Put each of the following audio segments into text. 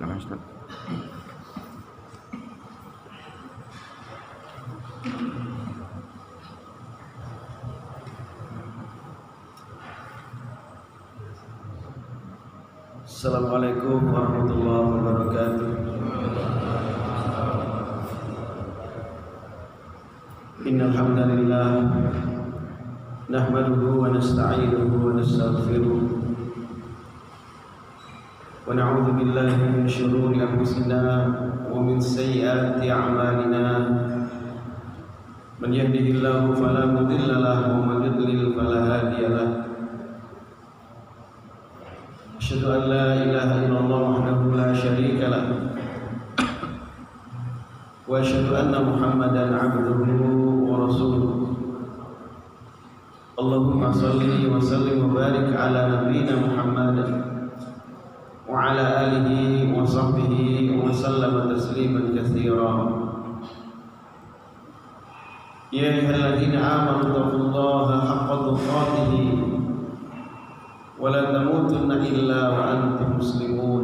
Silakan Ustaz. Assalamualaikum warahmatullahi wabarakatuh. Innal hamdalillah nahmaduhu wa nasta'inuhu wa nastaghfiruh wa na'udzu billahi min shururi anfusina wa min sayyiati a'malina. Man yahdihillahu fala mudilla lahu wa man yudlil fala hadiya lahu. Asyhadu an la ilaha illallah wahdahu la syarika lah wa asyhadu anna Muhammadan 'abduhu wa rasuluh. Allahumma shalli wa sallim wa barik ala nabiyyina Muhammad wa ala alihi wa sahbihi wa sallama tasliman katsira. Ya ayyuhalladzina amanu taqullaha haqqa tuqatih wa la tamutunna illa wa antum muslimun.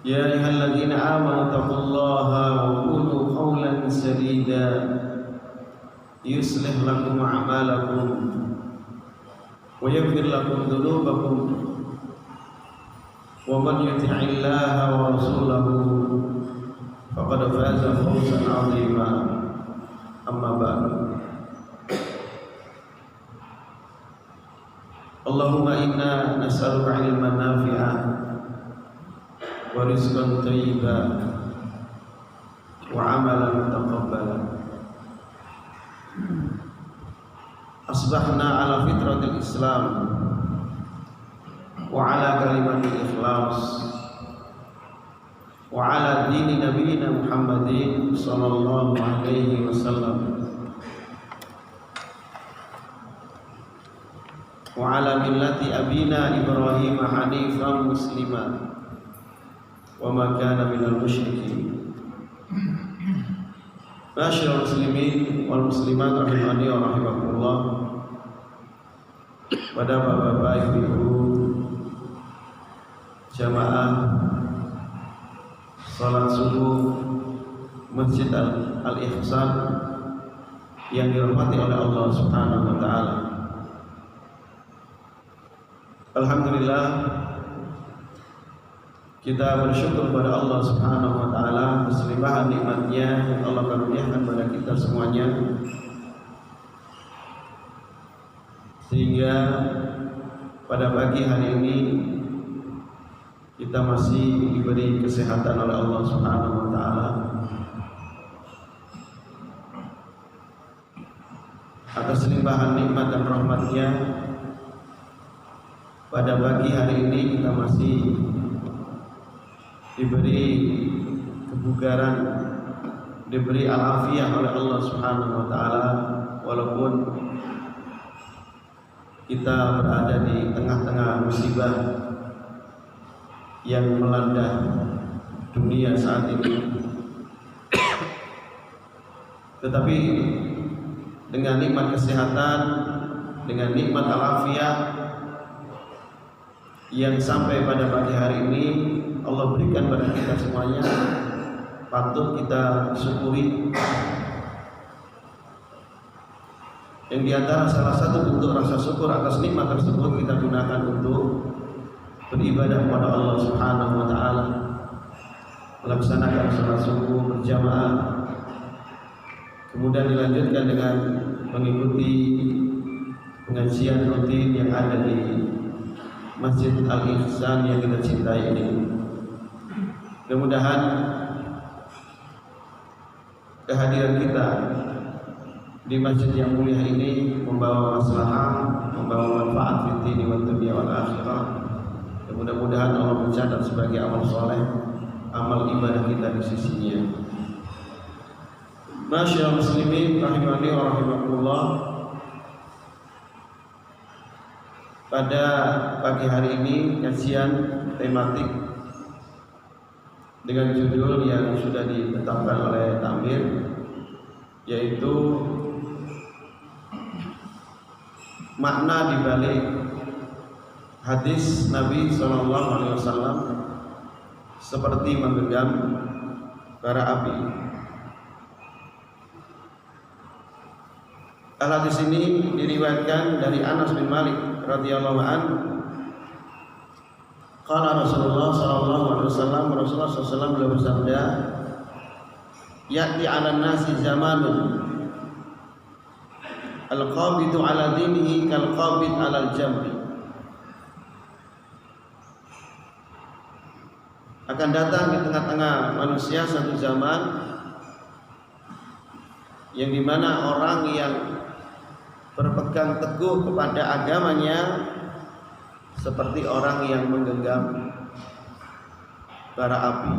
Ya ayyuhalladzina amanu taqullaha wa qulu qawlan sadida yuslih lakum a'malakum wa yaghfir lakum dhunubakum wa man yuti'illaha wa rasulahu faqad faza fawzan 'azima. Amma ba'du. Allahumma inna nas'aluka 'ilman nafi'an wa rizqan thayyiban wa 'amalan mutaqabbalan. Asbahna ala fitratil Islam wa ala kalimatil ikhlas wa ala dini nabiyyina Muhammadin sallallahu alaihi wasallam wa ala millati abina Ibrahim hanifan musliman wa ma kana minal musyrikin. Ma'asyiral muslimin wal muslimat rahimani wa rahimakumullah. Pada bapak-bapak, ibu-ibu, jamaah salat subuh Masjid Al-Ihsan yang dirahmati oleh Allah Subhanahu wa taala. Alhamdulillah, kita bersyukur kepada Allah Subhanahu wa taala atas limpahan nikmat-Nya yang Allah karuniakan kepada kita semuanya, sehingga pada pagi hari ini kita masih diberi kesehatan oleh Allah Subhanahu wa taala. Atas limpahan nikmat dan rahmat-Nya, pada pagi hari ini kita masih diberi kebugaran, diberi al-afiyah oleh Allah Subhanahu wa taala, walaupun kita berada di tengah-tengah musibah yang melanda dunia saat ini. Tetapi dengan nikmat kesehatan, dengan nikmat al-afiyah yang sampai pada pagi hari ini Allah berikan pada kita semuanya, patut kita syukuri. Yang diantara salah satu bentuk rasa syukur atas nikmat tersebut kita gunakan untuk beribadah kepada Allah Subhanahu wa taala, melaksanakan salat subuh berjamaah, kemudian dilanjutkan dengan mengikuti pengajian rutin yang ada di Masjid Al-Ihsan yang kita cintai ini. Mudah-mudahan kehadiran kita di masjid yang mulia ini membawa maslahah, membawa manfaat fi dini wa dunya wal akhirah. Dan mudah-mudahan Allah mencatat sebagai amal soleh, amal ibadah kita di sisinya. Masyaallah muslimin rahimani wa rahimakumullah. Pada pagi hari ini kajian tematik dengan judul yang sudah ditetapkan oleh Tamir, yaitu makna dibalik hadis Nabi SAW seperti menggenggam bara api. Hadis ini diriwayatkan dari Anas bin Malik radhiyallahu anhu. Qala Rasulullah sallallahu alaihi wasallam, Rasulullah sallallahu beliau bersabda, "Ya'ti 'alan nasi zamanun al-qabidu 'ala dinihi kal-qabid 'alal jamri." Akan datang di tengah-tengah manusia satu zaman yang dimana orang yang berpegang teguh kepada agamanya seperti orang yang menggenggam bara api.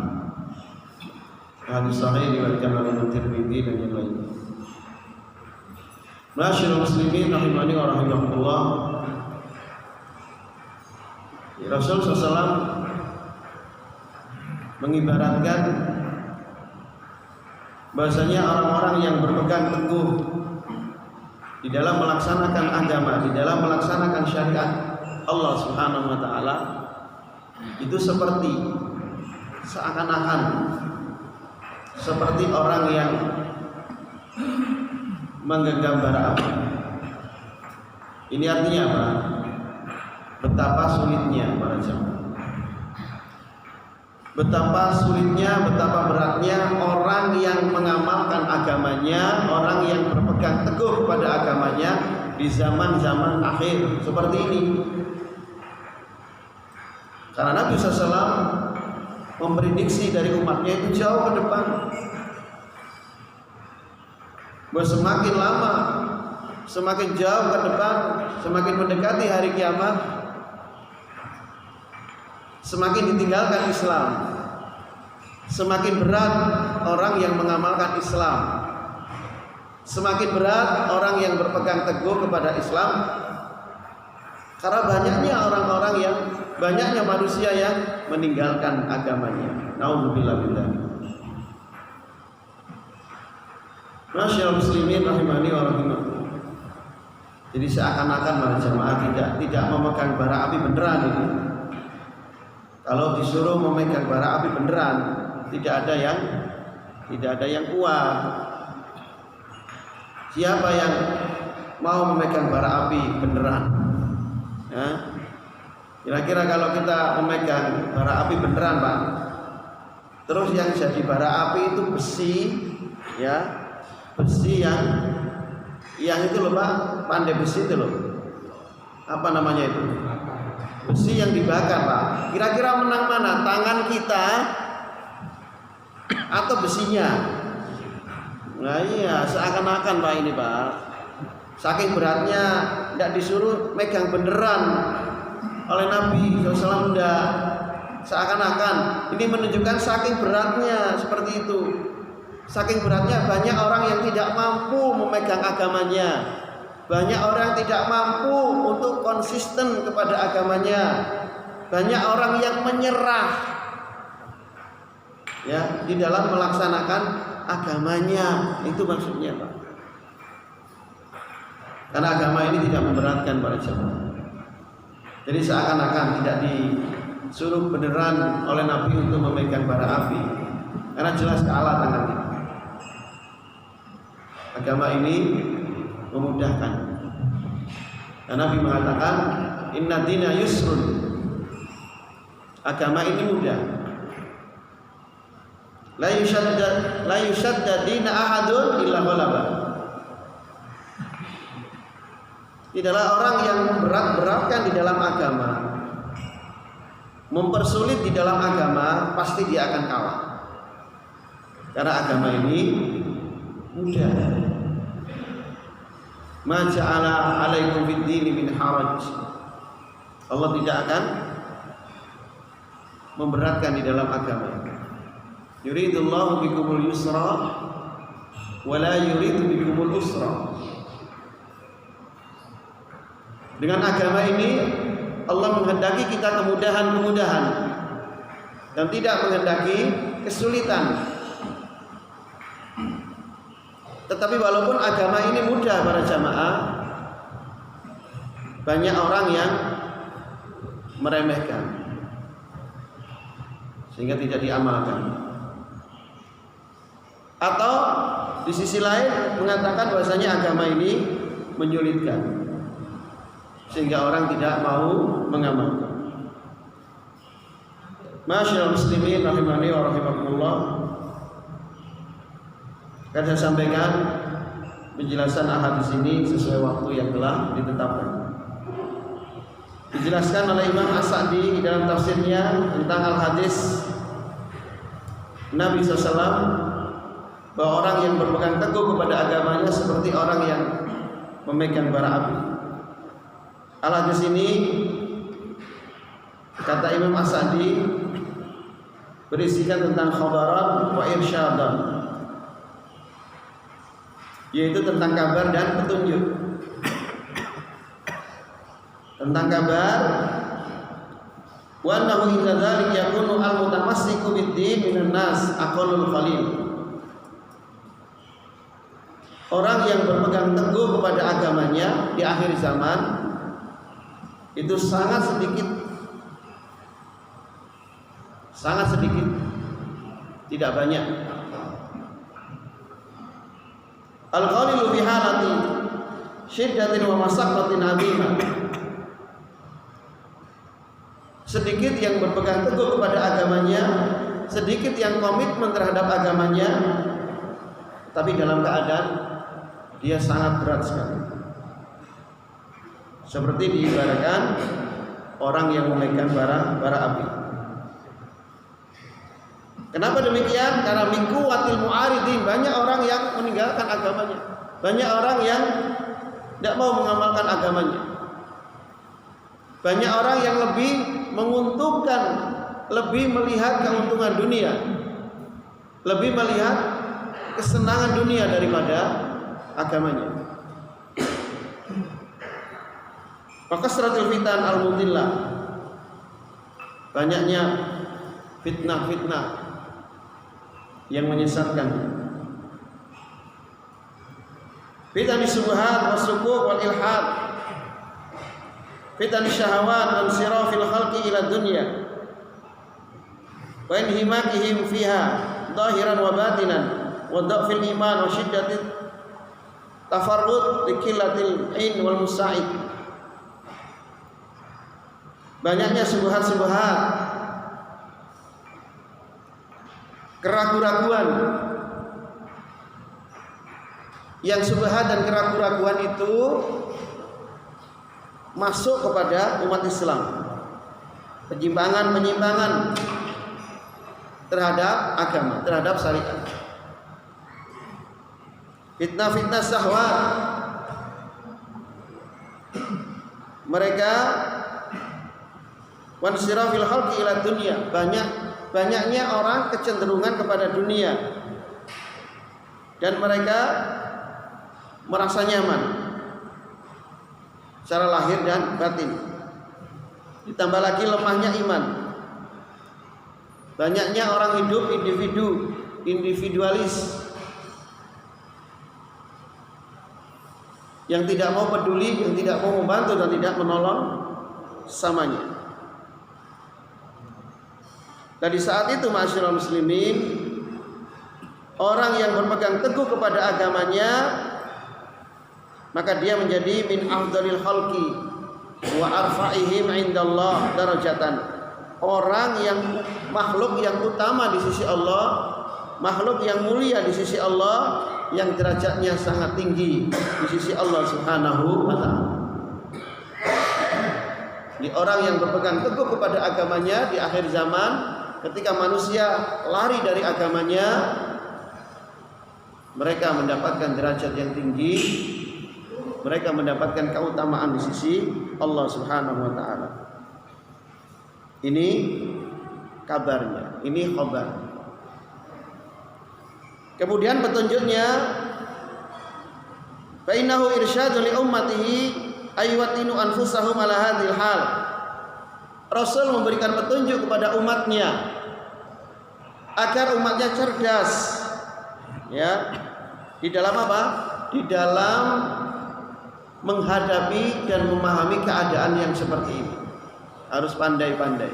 Hadis sahih diriwayatkan oleh Tirmidzi dan yang lainnya. Ma'asyiral muslimin rahimani wa rahimakumullah. Rasul SAW mengibaratkan bahasanya orang-orang yang berpegang teguh di dalam melaksanakan agama, di dalam melaksanakan syariat Allah Subhanahu wa taala itu seperti seakan-akan seperti orang yang menggenggam bara api. Ini artinya apa? Betapa sulitnya para jemaah. Betapa sulitnya, betapa beratnya orang yang mengamalkan agamanya, orang yang berpegang teguh pada agamanya di zaman-zaman akhir seperti ini. Karena Nabi SAW memprediksi dari umatnya itu jauh ke depan, bahwa semakin lama, semakin jauh ke depan, semakin mendekati hari kiamat, semakin ditinggalkan Islam, semakin berat orang yang mengamalkan Islam, semakin berat orang yang berpegang teguh kepada Islam, karena banyaknya manusia yang meninggalkan agamanya. Nauzubillah billah. Masyaallah muslimin rahimani wa rahimakumullah. Jadi seakan-akan para jamaah tidak memegang bara api beneran ini. Kalau disuruh memegang bara api beneran, tidak ada yang kuat. Siapa yang mau memegang bara api beneran? Ya? Kira-kira kalau kita memegang bara api beneran, Pak, terus yang jadi bara api itu besi, ya, besi yang itu loh Pak, pandai besi itu loh. Apa namanya itu? Besi yang dibakar Pak. Kira-kira menang mana? Tangan kita atau besinya? Nah iya, seakan-akan Pak ini Pak. Saking beratnya tidak disuruh megang beneran oleh Nabi SAW, enggak. Seakan-akan ini menunjukkan saking beratnya seperti itu. Saking beratnya banyak orang yang tidak mampu memegang agamanya. Banyak orang yang tidak mampu untuk konsisten kepada agamanya. Banyak orang yang menyerah ya di dalam melaksanakan agamanya. Itu maksudnya Pak. Karena agama ini tidak memberatkan para jemaah. Jadi seakan-akan tidak disuruh beneran oleh Nabi untuk memegang bara api, karena jelas kalah tangan kita. Agama ini memudahkan. Dan Nabi mengatakan, Inna dina yusrun. Agama ini mudah. La yushadda dina ahadun illa ghalaba. Tidaklah orang yang memberat-beratkan di dalam agama, mempersulit di dalam agama, pasti dia akan kalah. Karena agama ini mudah. Ma ja'ala 'alaikum fid-dini min haraj. Allah tidak akan memberatkan di dalam agama. Yuridullahu bikumul yusra wa la yuridu bikumul usra. Dengan agama ini Allah menghendaki kita kemudahan-kemudahan dan tidak menghendaki kesulitan. Tetapi walaupun agama ini mudah para jamaah, banyak orang yang meremehkan sehingga tidak diamalkan, atau di sisi lain mengatakan bahwasanya agama ini menyulitkan sehingga orang tidak mau mengamalkan. Masyaallah muslimin rahimani wa rahimakumullah. Akan saya sampaikan penjelasan hadis ini sesuai waktu yang telah ditetapkan. Dijelaskan oleh Imam As-Sa'di dalam tafsirnya tentang al-hadis Nabi SAW bahwa orang yang berpegang teguh kepada agamanya seperti orang yang memegang bara api. Al-hadis ini kata Imam As-Sa'di berisikan tentang khabaran wa irsyadan, yaitu tentang kabar dan petunjuk. Tentang kabar wa annahu idza dzalik yakunu al-mutamassiku bid-din minan nas aqallul qalil. Orang yang berpegang teguh kepada agamanya di akhir zaman itu sangat sedikit, tidak banyak. Al-qalilu fi halati syiddatin wa masaqatin 'azimah. Sedikit yang berpegang teguh kepada agamanya, sedikit yang komitmen terhadap agamanya, tapi dalam keadaan dia sangat berat sekali. Seperti diibaratkan orang yang memegang bara api. Kenapa demikian? Karena min quwwatil mu'aridin, banyak orang yang meninggalkan agamanya, banyak orang yang tidak mau mengamalkan agamanya, banyak orang yang lebih menguntungkan, lebih melihat keuntungan dunia, lebih melihat kesenangan dunia daripada agamanya. Maka suratul fitan al-mudillah, banyaknya fitnah-fitnah yang menyesatkan. Fitan syubhat wasukuk wal ilhad, fitan syahawat wa sirafil khalqi ila dunya wa inhimakihim fiha zahiran wa batinan wa dhafil iman wa shiddatit tafarrud li qillatil ain wal musa'id. Banyaknya subhat-subhat, keraguan-keraguan. Yang subhat dan keraguan-keraguan itu masuk kepada umat Islam, penyimpangan terhadap agama, terhadap syariat. Fitnah-fitnah syahwat, mereka wansirafil khalqi ila dunya, banyaknya orang kecenderungan kepada dunia dan mereka merasa nyaman secara lahir dan batin. Ditambah lagi lemahnya iman, banyaknya orang hidup individualis yang tidak mau peduli, yang tidak mau membantu dan tidak menolong samanya. Dan di saat itu masyaallah muslimin, orang yang berpegang teguh kepada agamanya, maka dia menjadi min afdalil khalqi wa arfa'ihim indallah darajatan. Orang yang makhluk yang utama di sisi Allah, makhluk yang mulia di sisi Allah, yang derajatnya sangat tinggi di sisi Allah Subhanahu wa taala. Di orang yang berpegang teguh kepada agamanya di akhir zaman, ketika manusia lari dari agamanya, mereka mendapatkan derajat yang tinggi, mereka mendapatkan keutamaan di sisi Allah Subhanahu wa taala. Ini kabarnya, ini khabar. Kemudian petunjuknya, fa innahu irsyadu li ummatihi aywatinu anfusahum ala hadhil hal. Rasul memberikan petunjuk kepada umatnya agar umatnya cerdas, ya, di dalam apa? Di dalam menghadapi dan memahami keadaan yang seperti ini. harus pandai-pandai.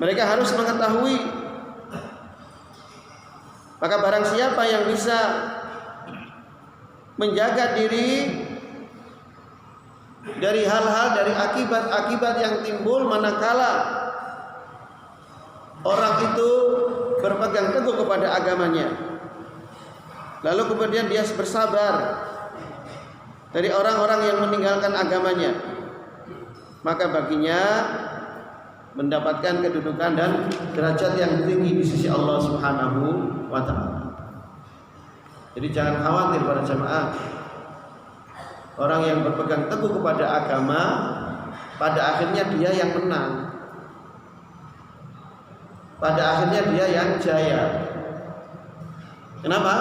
Mereka harus mengetahui. Maka barang siapa yang bisa menjaga diri dari hal-hal, dari akibat-akibat yang timbul manakala orang itu berpegang teguh kepada agamanya, lalu kemudian dia bersabar dari orang-orang yang meninggalkan agamanya, maka baginya mendapatkan kedudukan dan derajat yang tinggi di sisi Allah Subhanahu wa ta'ala. Jadi jangan khawatir para jamaah, orang yang berpegang teguh kepada agama pada akhirnya dia yang menang, pada akhirnya dia yang jaya. Kenapa?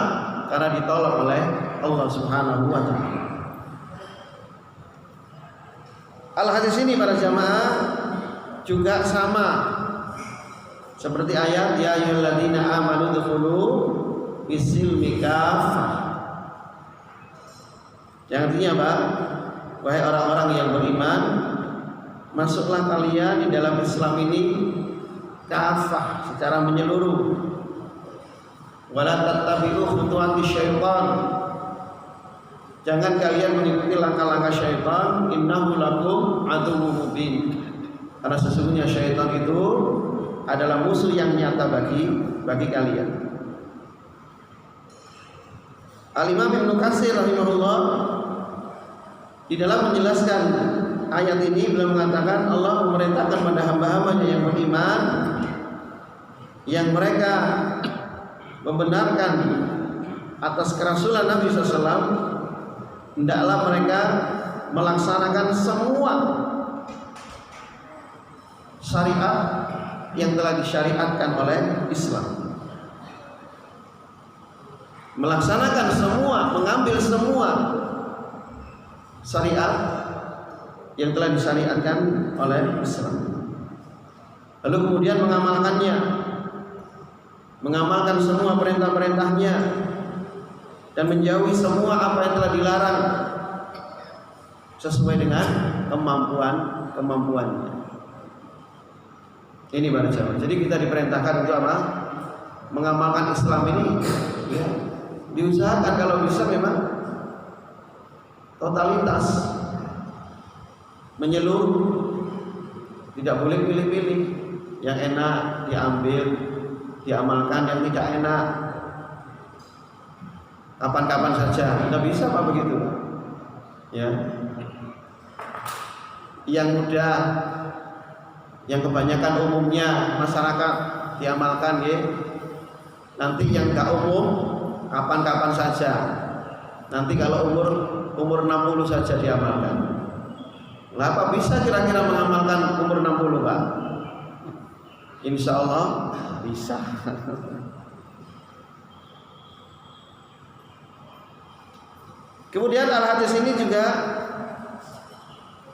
Karena ditolong oleh Allah Subhanahu wa ta'ala. Al-hadis ini para jamaah juga sama seperti ayat ya ayyuhalladzina amanu dkhulu bisilmi kafah. Yang artinya apa? Wahai orang-orang yang beriman, masuklah kalian di dalam Islam ini kafah, secara menyeluruh. Wala tattabi'u khutuwati syaitan. Jangan kalian mengikuti langkah-langkah syaitan. Innahu lakum aduwwun mubin. Karena sesungguhnya syaitan itu adalah musuh yang nyata bagi kalian. Al-Imam Ibnu Katsir rahimahullah di dalam menjelaskan ayat ini beliau mengatakan Allah memerintahkan pada hamba-hambanya yang beriman, yang mereka membenarkan atas kerasulan Nabi SAW, hendaklah mereka melaksanakan semua syariat yang telah disyariatkan oleh Islam. Melaksanakan semua, mengambil semua syariat yang telah disyariatkan oleh Islam. Lalu kemudian mengamalkannya, mengamalkan semua perintah-perintahnya, dan menjauhi semua apa yang telah dilarang sesuai dengan kemampuannya. Ini para jamaah. Jadi kita diperintahkan untuk apa? Mengamalkan Islam ini, ya, diusahakan kalau bisa memang totalitas, menyeluruh, tidak boleh pilih-pilih. Yang enak diambil, diamalkan, yang tidak enak kapan-kapan saja. Tidak bisa apa begitu, ya. Yang mudah, yang kebanyakan umumnya masyarakat diamalkan, ya. Nanti yang gak umum kapan-kapan saja. Nanti kalau umur 60 saja diamalkan. Apa bisa kira-kira mengamalkan umur 60, Pak? Insya Allah bisa. Kemudian al-hadis ini juga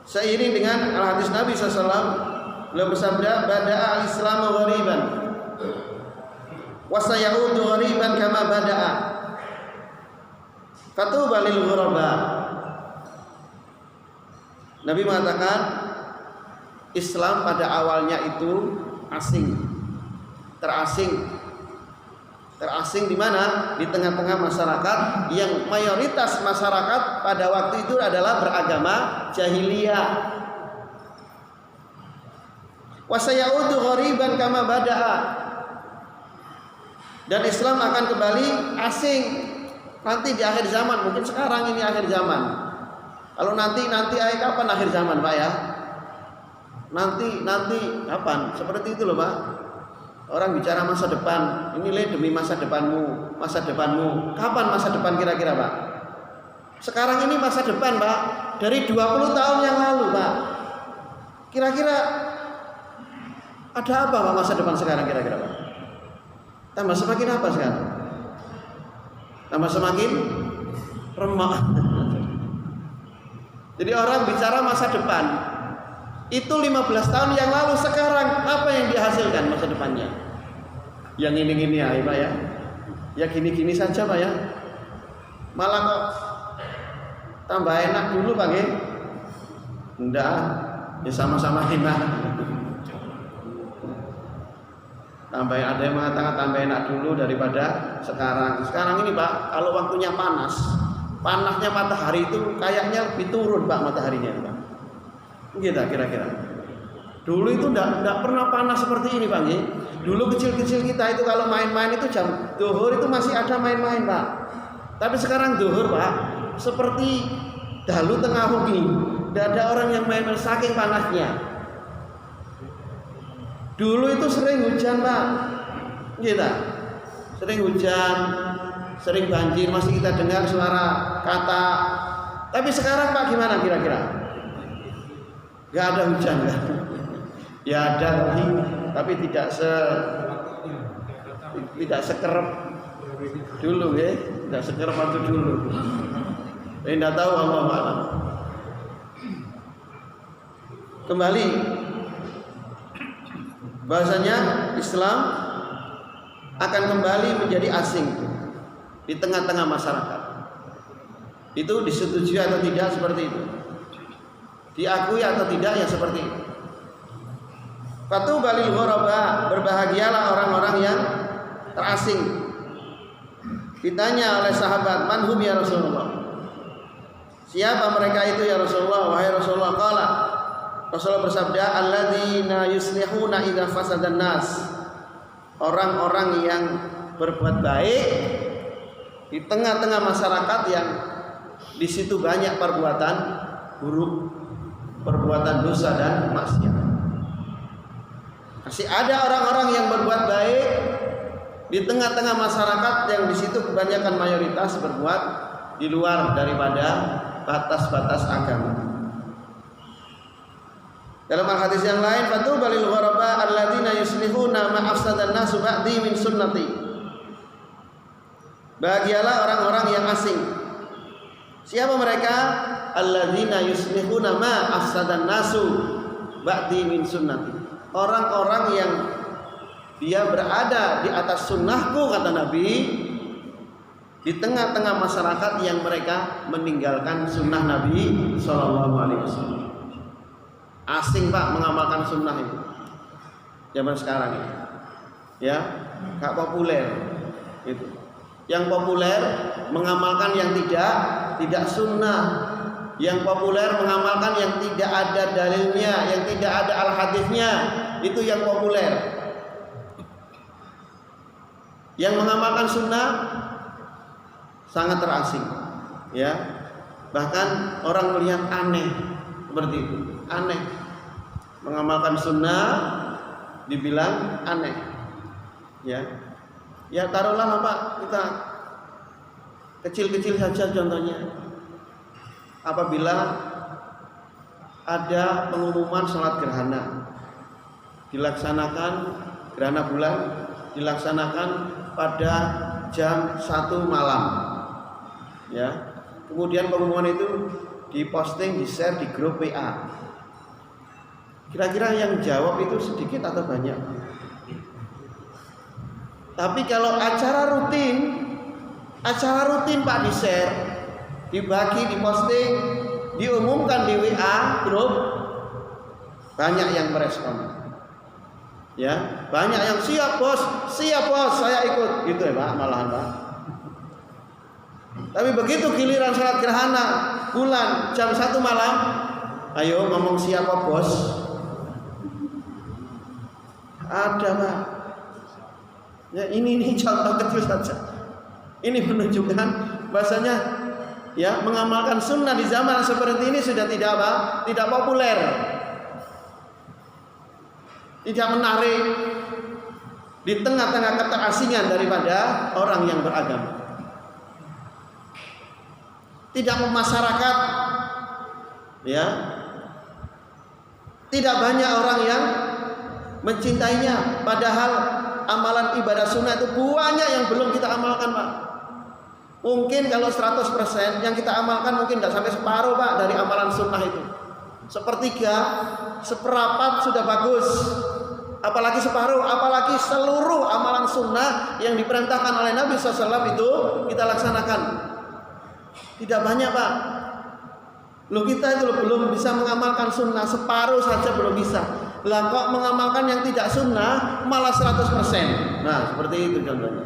seiring dengan al-hadis Nabi SAW, beliau bersabda, bada'a al-islamu ghariban wa sayaudu ghariban kama bada'a fatuba lil ghuraba. Nabi mengatakan Islam pada awalnya itu asing, terasing di mana? Di tengah-tengah masyarakat yang mayoritas masyarakat pada waktu itu adalah beragama jahiliyah. Wa sayaudu ghariban kama bada'a. Dan Islam akan kembali asing nanti di akhir zaman. Mungkin sekarang ini akhir zaman. Kalau nanti kapan akhir zaman, Pak, ya? Nanti kapan? Seperti itu loh, Pak. Orang bicara masa depan, ini demi masa depanmu. Kapan masa depan kira-kira, Pak? Sekarang ini masa depan, Pak. Dari 20 tahun yang lalu, Pak. Kira-kira ada apa, Pak, masa depan sekarang kira-kira, Pak? Tambah semakin apa sekarang? Tambah semakin remah. Jadi orang bicara masa depan itu 15 tahun yang lalu. Sekarang apa yang dihasilkan masa depannya? Yang ini-gini ya, Pak, ya. Ya gini-gini saja, Pak, ya. Malah kok tambah enak dulu, Pak, ya. Enggak, ya sama-sama hina. Tambah ada yang mengatakan tambah enak dulu daripada sekarang. Sekarang ini Pak, kalau waktunya panas, panasnya matahari itu kayaknya lebih turun Pak mataharinya Pak. Gitu kira-kira. Dulu itu enggak pernah panas seperti ini Pak. Dulu kecil-kecil kita itu kalau main-main itu jam zuhur itu masih ada main-main Pak. Tapi sekarang zuhur Pak, seperti dalu tengah wengi. Tidak ada orang yang main-main saking panasnya. Dulu itu sering hujan Pak, kita sering hujan, sering banjir, masih kita dengar suara kata. Tapi sekarang Pak gimana kira-kira? Gak ada hujan kan? Ya ada tapi tidak sekerap dulu ya, tidak sekerap waktu dulu. Tidak tahu Allah Ta'ala. Kembali bahasanya Islam akan kembali menjadi asing di tengah-tengah masyarakat. Itu disetujui atau tidak seperti itu? Diakui atau tidak ya seperti itu. Fatuba lil ghuraba, berbahagialah orang-orang yang terasing. Ditanya oleh sahabat, "Man hum ya Rasulullah?" Siapa mereka itu ya Rasulullah? Wahai Rasulullah, qala Rasulullah bersabda, alladzina yuslihuna idza fasadan nas. Orang-orang yang berbuat baik di tengah-tengah masyarakat yang di situ banyak perbuatan buruk, perbuatan dosa dan maksiat. Masih ada orang-orang yang berbuat baik di tengah-tengah masyarakat yang di situ kebanyakan mayoritas berbuat di luar daripada batas-batas agama. Dalam hadis yang lain, fatuba lil ghuraba alladzina yuslihuna ma afsadan nasu ba'di min sunnati. Bahagialah orang-orang yang asing. Siapa mereka? Alladzina yuslihuna ma afsadan nasu ba'di min sunnati. Orang-orang yang dia berada di atas sunnahku, kata Nabi, di tengah-tengah masyarakat yang mereka meninggalkan sunnah Nabi Sallallahu Alaihi Wasallam. Asing Pak mengamalkan sunnah itu zaman sekarang ini, ya gak populer itu. Yang populer mengamalkan yang tidak sunnah, yang populer mengamalkan yang tidak ada dalilnya, yang tidak ada al hadisnya, itu yang populer. Yang mengamalkan sunnah sangat terasing, ya bahkan orang melihat aneh seperti itu. Aneh, mengamalkan sunnah dibilang aneh, ya taruhlah Pak, kita kecil-kecil saja contohnya. Apabila ada pengumuman sholat gerhana, dilaksanakan gerhana bulan dilaksanakan pada jam 1 malam, ya kemudian pengumuman itu diposting, di-share di grup WA. Kira-kira yang jawab itu sedikit atau banyak? Tapi kalau acara rutin Pak di-share, dibagi, diposting, diumumkan di WA grup, banyak yang merespon. Ya, banyak yang siap bos, saya ikut, gitu ya Pak, malahan Pak. Tapi begitu giliran sholat gerhana bulan jam 1 malam, ayo ngomong siapa bos? Ada Pak. Ya ini contoh kecil saja. Ini menunjukkan bahasanya ya mengamalkan sunnah di zaman seperti ini sudah tidak populer, tidak menarik di tengah-tengah keterasingan daripada orang yang beragama. Tidak memasyarakat, ya tidak banyak orang yang mencintainya, padahal amalan ibadah sunnah itu banyak yang belum kita amalkan Pak. Mungkin kalau 100% yang kita amalkan mungkin tidak sampai separuh Pak dari amalan sunnah itu. Sepertiga, seperapat sudah bagus, apalagi separuh, apalagi seluruh amalan sunnah yang diperintahkan oleh Nabi SAW itu kita laksanakan. Tidak banyak Pak. Loh kita itu belum bisa mengamalkan sunnah, separuh saja belum bisa. Lah kok mengamalkan yang tidak sunnah malah 100%. Nah seperti itu contohnya.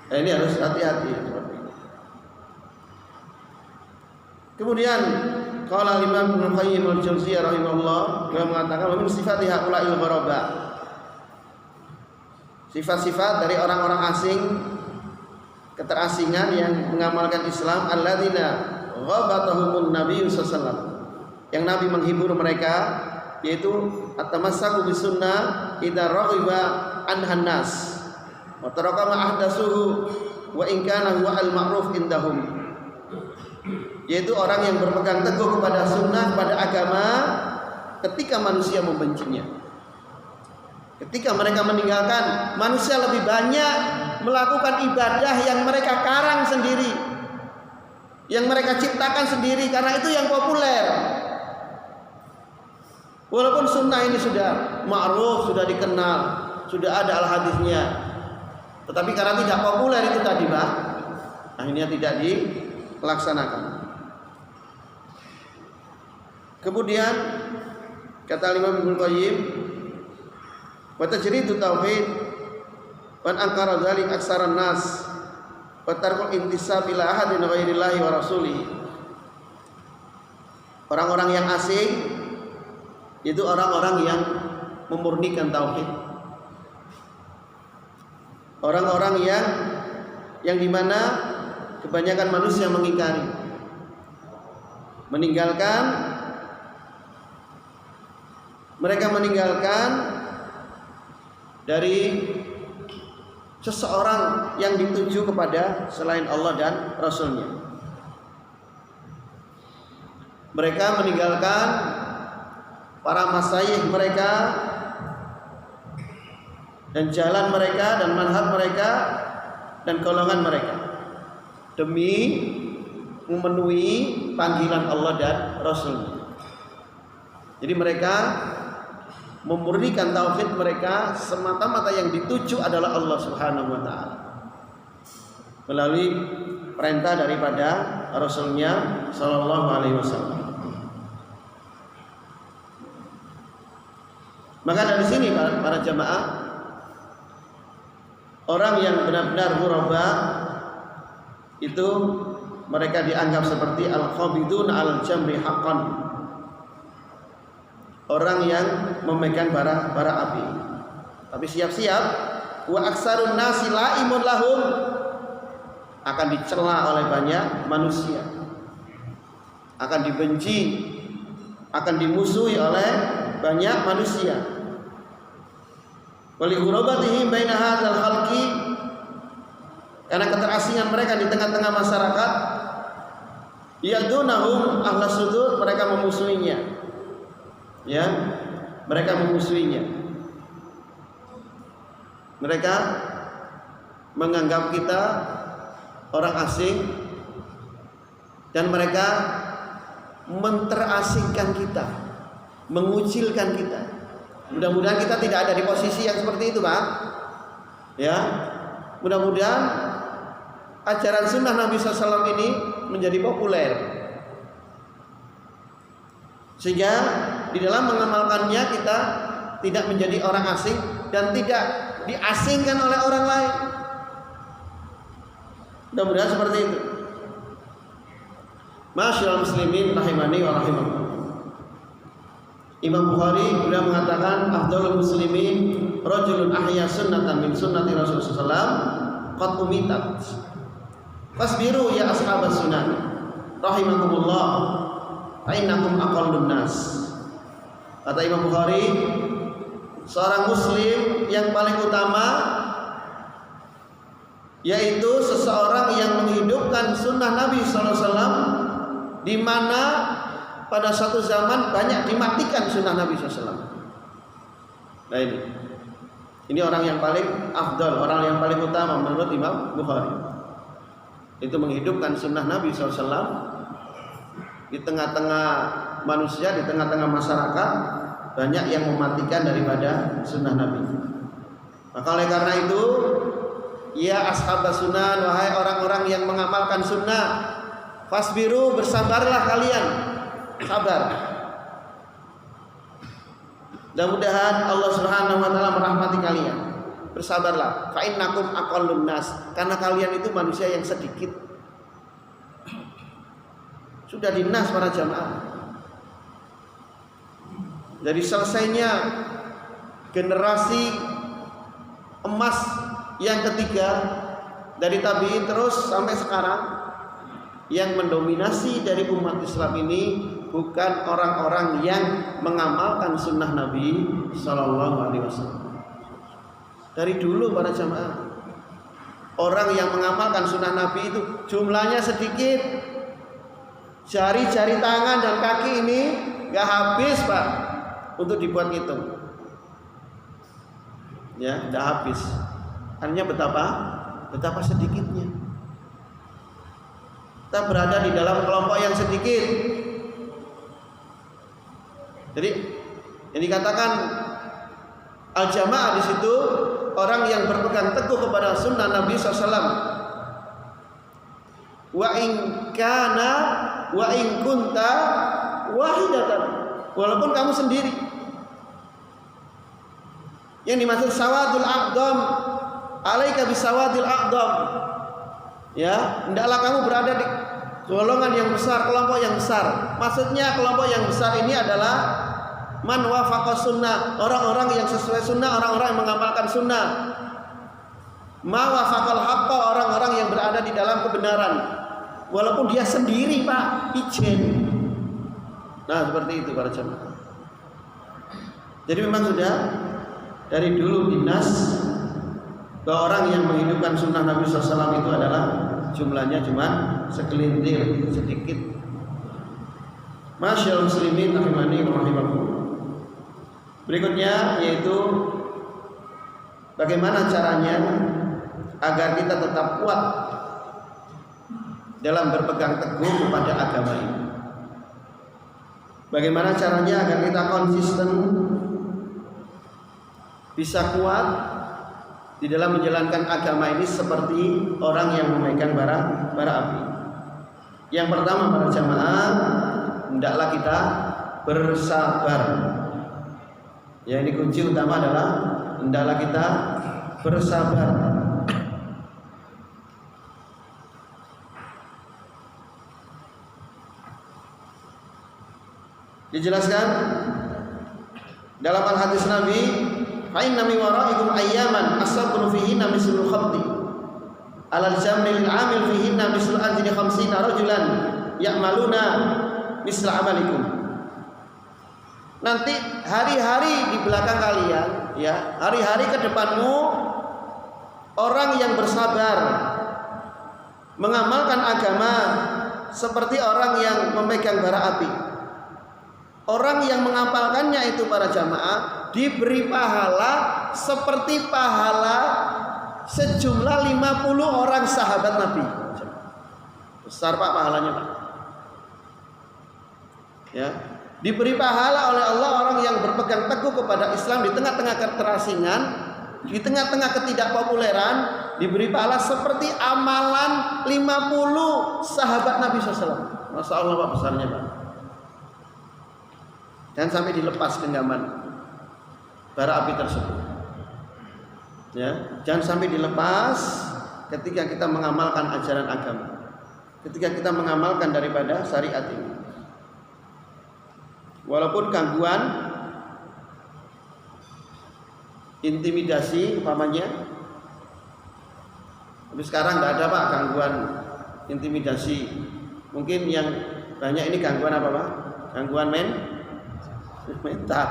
Nah, ini harus hati-hati seperti itu. Kemudian qala Imam Ibnu Qayyim al-Jauziyah rahimahullah, beliau mengatakan wa min sifati haula'il ghuraba. Sifat-sifat dari orang-orang asing, keterasingan yang mengamalkan Islam, alladzina ghabatahumun Nabi sallallahu alaihi wasallam. Yang Nabi menghibur mereka, yaitu at-tamassaku bisunnah idza raghiba anhan nas wa taraka ma ahdasuhu wa in kana huwa al-ma'ruf indahum. Yaitu orang yang berpegang teguh kepada sunnah, pada agama ketika manusia membencinya. Ketika mereka meninggalkan, manusia lebih banyak melakukan ibadah yang mereka karang sendiri, yang mereka ciptakan sendiri, karena itu yang populer. Walaupun sunnah ini sudah ma'ruf, sudah dikenal, sudah ada al-hadisnya, tetapi karena tidak populer itu tadi, Pak, akhirnya tidak dilaksanakan. Kemudian kata Imam Ibnu Qayyim, wa tajridu tauhid wa ankara dzalik aksaran nas wa tarkul intisab ila ahadin ghairillahi wa rasulih. Orang-orang yang asing itu orang-orang yang memurnikan tauhid. Orang-orang yang dimana kebanyakan manusia mengingkari, mereka meninggalkan dari seseorang yang dituju kepada selain Allah dan Rasulnya. Mereka meninggalkan para masyayikh mereka dan jalan mereka dan manhaj mereka dan golongan mereka demi memenuhi panggilan Allah dan Rasulnya. Jadi mereka memurnikan tauhid mereka, semata-mata yang dituju adalah Allah Subhanahu wa taala melalui perintah daripada Rasulnya sallallahu alaihi wasallam. Maka dari sini para jamaah, orang yang benar-benar ghuraba itu mereka dianggap seperti al-qabidun al-jamri haqqan, orang yang memegang bara api. Tapi siap-siap, wa aksarun nasi laimun lahum, akan dicela oleh banyak manusia, akan dibenci, akan dimusuhi oleh banyak manusia. Wali ghurabatihim baina hadzal khalqi, karena keterasingan mereka di tengah-tengah masyarakat, yadunahum ahlas sudud, mereka memusuhinya. Ya, mereka memusuhinya. Mereka menganggap kita orang asing dan mereka menterasingkan kita, mengucilkan kita. Mudah-mudahan kita tidak ada di posisi yang seperti itu, Pak. Ya, mudah-mudahan ajaran sunnah Nabi SAW ini menjadi populer, sehingga di dalam mengamalkannya kita tidak menjadi orang asing dan tidak diasingkan oleh orang lain. Mudah-mudahan seperti itu. Masyaallah muslimin rahimani wa rahimakumullah. Imam Bukhari beliau mengatakan afdhalul muslimin rajulun ahya sunnatan min sunnati Rasulullah sallallahu qad umitat. Fasbiru ya ashabas sunan rahimakumullah fa innakum aqallun nas. Kata Imam Bukhari, seorang muslim yang paling utama yaitu seseorang yang menghidupkan sunnah Nabi sallallahu alaihi wasallam, di mana pada suatu zaman banyak dimatikan sunnah Nabi SAW. Nah ini orang yang paling afdal, orang yang paling utama menurut Imam Bukhari. Itu menghidupkan sunnah Nabi SAW di tengah-tengah manusia, di tengah-tengah masyarakat, banyak yang mematikan daripada sunnah Nabi. Maka oleh karena itu, ya ashabas sunan, wahai orang-orang yang mengamalkan sunnah, Fasbiru, bersabarlah kalian. Sabar. Mudah-mudahan Allah Subhanahu wa taala merahmati kalian. Bersabarlah. Fa innakum aqallun nas, karena kalian itu manusia yang sedikit. Sudah dinas para jamaah. Dari selesainya generasi emas yang ketiga dari tabi'in terus sampai sekarang, yang mendominasi dari umat Islam ini bukan orang-orang yang mengamalkan sunnah Nabi Sallallahu Alaihi Wasallam. Dari dulu para jamaah, orang yang mengamalkan sunnah Nabi itu jumlahnya sedikit. Jari-jari tangan dan kaki ini gak habis pak untuk dibuat hitung. Ya, gak habis. Artinya betapa sedikitnya. Kita berada di dalam kelompok yang sedikit. Jadi yang dikatakan al-jamaah di situ orang yang berpegang teguh kepada sunnah Nabi SAW. Wa in kunta wahidatan, walaupun kamu sendiri. Yang dimaksud sawadul aqdam, alaika bisawadil aqdam. Ya, hendaklah kamu berada di golongan yang besar, kelompok yang besar. Maksudnya kelompok yang besar ini adalah man wafaqa sunnah, orang-orang yang sesuai sunnah, orang-orang yang mengamalkan sunnah. Ma wafaqal haqqa, orang-orang yang berada di dalam kebenaran. Walaupun dia sendiri pak, ijen. Nah seperti itu para jamaah. Jadi memang sudah dari dulu dinas bahwa orang yang menghidupkan sunnah Nabi SAW itu adalah jumlahnya cuma segelintir, sedikit. Masyaallah muslimin rahimani wa rahimakumullah. Berikutnya yaitu bagaimana caranya agar kita tetap kuat dalam berpegang teguh kepada agama ini. Bagaimana caranya agar kita konsisten, bisa kuat di dalam menjalankan agama ini seperti orang yang memegang bara api. Yang pertama para jamaah, hendaklah kita bersabar. Ya, ini kunci utama adalah hendaklah kita bersabar. Dijelaskan dalam al-hadis Nabi, "Fa'inna min wara'ikum ayyaman asabru fihinna mislul khabdi, alal jamril 'amil fihinna mislu ajri 50 rajulan ya'maluna misla amalikum." Nanti hari-hari di belakang kalian, ya, hari-hari ke depanmu orang yang bersabar mengamalkan agama seperti orang yang memegang bara api. Orang yang mengamalkannya itu para jamaah diberi pahala seperti pahala sejumlah 50 orang sahabat Nabi. Besar pak pahalanya pak. Ya, diberi pahala oleh Allah orang yang berpegang teguh kepada Islam di tengah-tengah keterasingan, di tengah-tengah ketidakpopuleran, diberi pahala seperti amalan 50 sahabat Nabi SAW. Masya Allah pak, besarnya pak. Dan sampai dilepas genggaman bara api tersebut. Ya, jangan sampai dilepas ketika kita mengamalkan ajaran agama, ketika kita mengamalkan daripada syariat ini. Walaupun gangguan, intimidasi umpamanya, tapi sekarang tidak ada pak gangguan intimidasi. Mungkin yang banyak ini gangguan apa pak? Gangguan mental.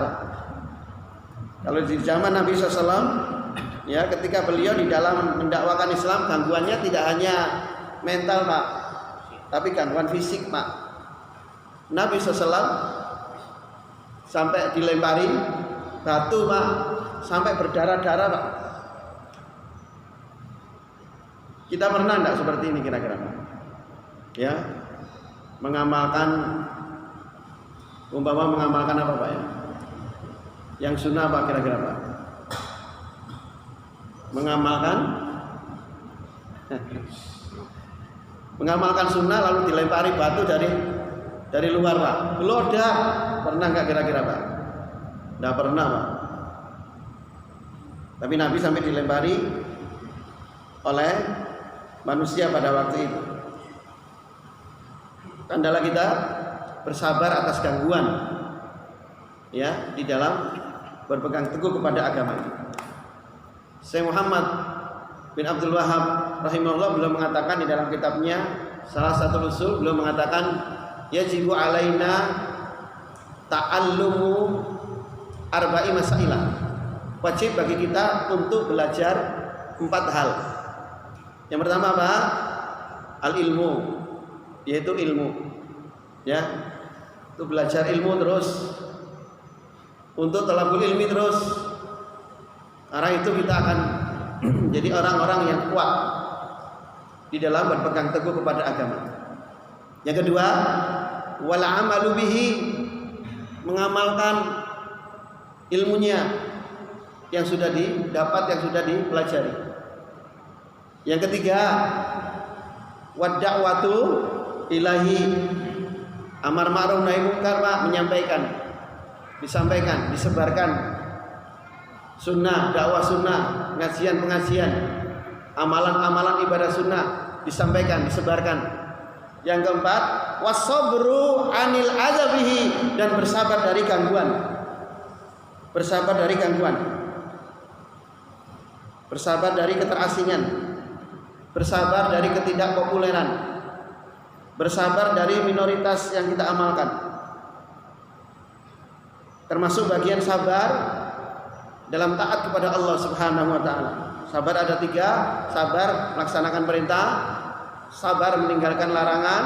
Kalau di zaman Nabi SAW, ya, ketika beliau di dalam mendakwakan Islam, gangguannya tidak hanya mental pak, tapi gangguan fisik pak. Nabi SAW sampai dilempari batu pak, sampai berdarah-darah pak. Kita pernah enggak seperti ini kira-kira pak? Ya, mengamalkan, umpama mengamalkan apa pak ya? Yang sunnah apa kira-kira pak? Mengamalkan mengamalkan sunnah lalu dilempari batu dari luar, Pak. Gelodak. Pernah nggak kira-kira, Pak? Nggak pernah, Pak. Tapi Nabi sampai dilempari oleh manusia pada waktu itu. Hendaklah kita bersabar atas gangguan, ya, di dalam berpegang teguh kepada agama ini. Syekh Muhammad bin Abdul Wahab rahimahullah beliau mengatakan di dalam kitabnya salah satu usul, beliau mengatakan yajibu alaina ta'allumu arba'i masailah. Wajib bagi kita untuk belajar 4 hal. Yang pertama apa? Al-ilmu, yaitu ilmu. Ya. Untuk belajar ilmu terus. Untuk talabul ilmi terus. Karena itu kita akan jadi orang-orang yang kuat di dalam berpegang teguh kepada agama. Yang kedua, wal amalu bihi, mengamalkan ilmunya yang sudah didapat, yang sudah dipelajari. Yang ketiga, wad da'watu ilahi, amar ma'ruf nahi munkar, Pak, menyampaikan, disampaikan, disebarkan sunnah, dakwah sunnah, pengajian, amalan-amalan ibadah sunnah disampaikan, disebarkan. Yang keempat, wasabru anil azabihi, dan bersabar dari gangguan. Bersabar dari gangguan. Bersabar dari keterasingan. Bersabar dari ketidakpopuleran. Bersabar dari minoritas yang kita amalkan. Termasuk bagian sabar dalam taat kepada Allah Subhanahu wa taala. Sabar ada 3, sabar melaksanakan perintah, sabar meninggalkan larangan,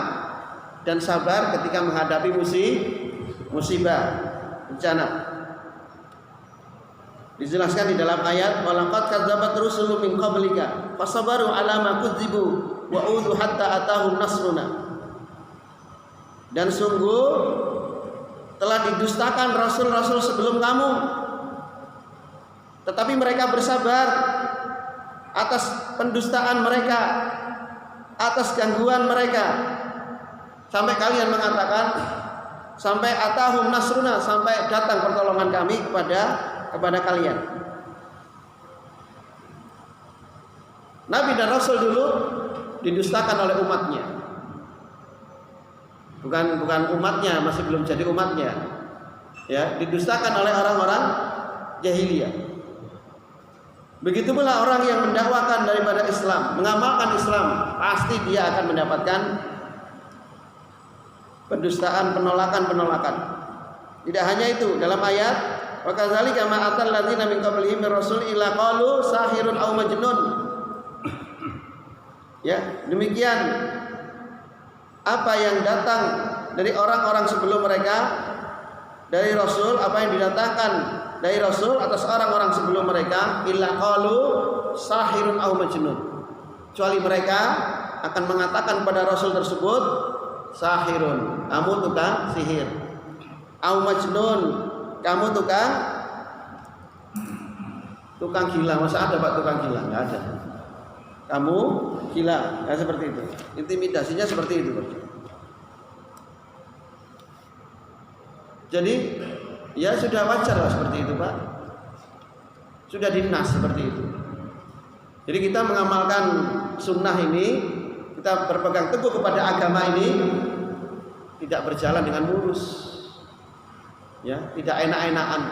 dan sabar ketika menghadapi musibah, bencana. Dijelaskan di dalam ayat walaqad kadzabat rusulun min qablika fasabaru ala ma kudzibu wa udu hatta atahum nasruna. Dan sungguh telah didustakan rasul-rasul sebelum kamu, tetapi mereka bersabar atas pendustaan mereka, atas gangguan mereka, sampai kalian mengatakan, sampai atahum nasruna, sampai datang pertolongan kami kepada kalian. Nabi dan Rasul dulu didustakan oleh umatnya. Bukan umatnya, masih belum jadi umatnya. Ya, didustakan oleh orang-orang jahiliyah. Begitu pula orang yang mendakwakan daripada Islam, mengamalkan Islam, pasti dia akan mendapatkan pendustaan, penolakan. Tidak hanya itu, dalam ayat wa kadzalika ma atal ladzina min qablihim min rasul illa qalu sahirun aw majnun. Ya, demikian apa yang datang dari orang-orang sebelum mereka dari Rasul, apa yang didatangkan dari Rasul atas orang-orang sebelum mereka, illa qalu sahirun aw majnun, kecuali mereka akan mengatakan pada Rasul tersebut, sahirun, kamu tukang sihir, aw majnun, kamu tukang gila. Masa ada Pak tukang gila? Nggak ada. Kamu gila, ya seperti itu. Intimidasinya seperti itu. Jadi ya sudah wajar lah seperti itu, Pak. Sudah dinas seperti itu. Jadi kita mengamalkan sunnah ini, kita berpegang teguh kepada agama ini, tidak berjalan dengan mulus, ya, tidak enak-enakan.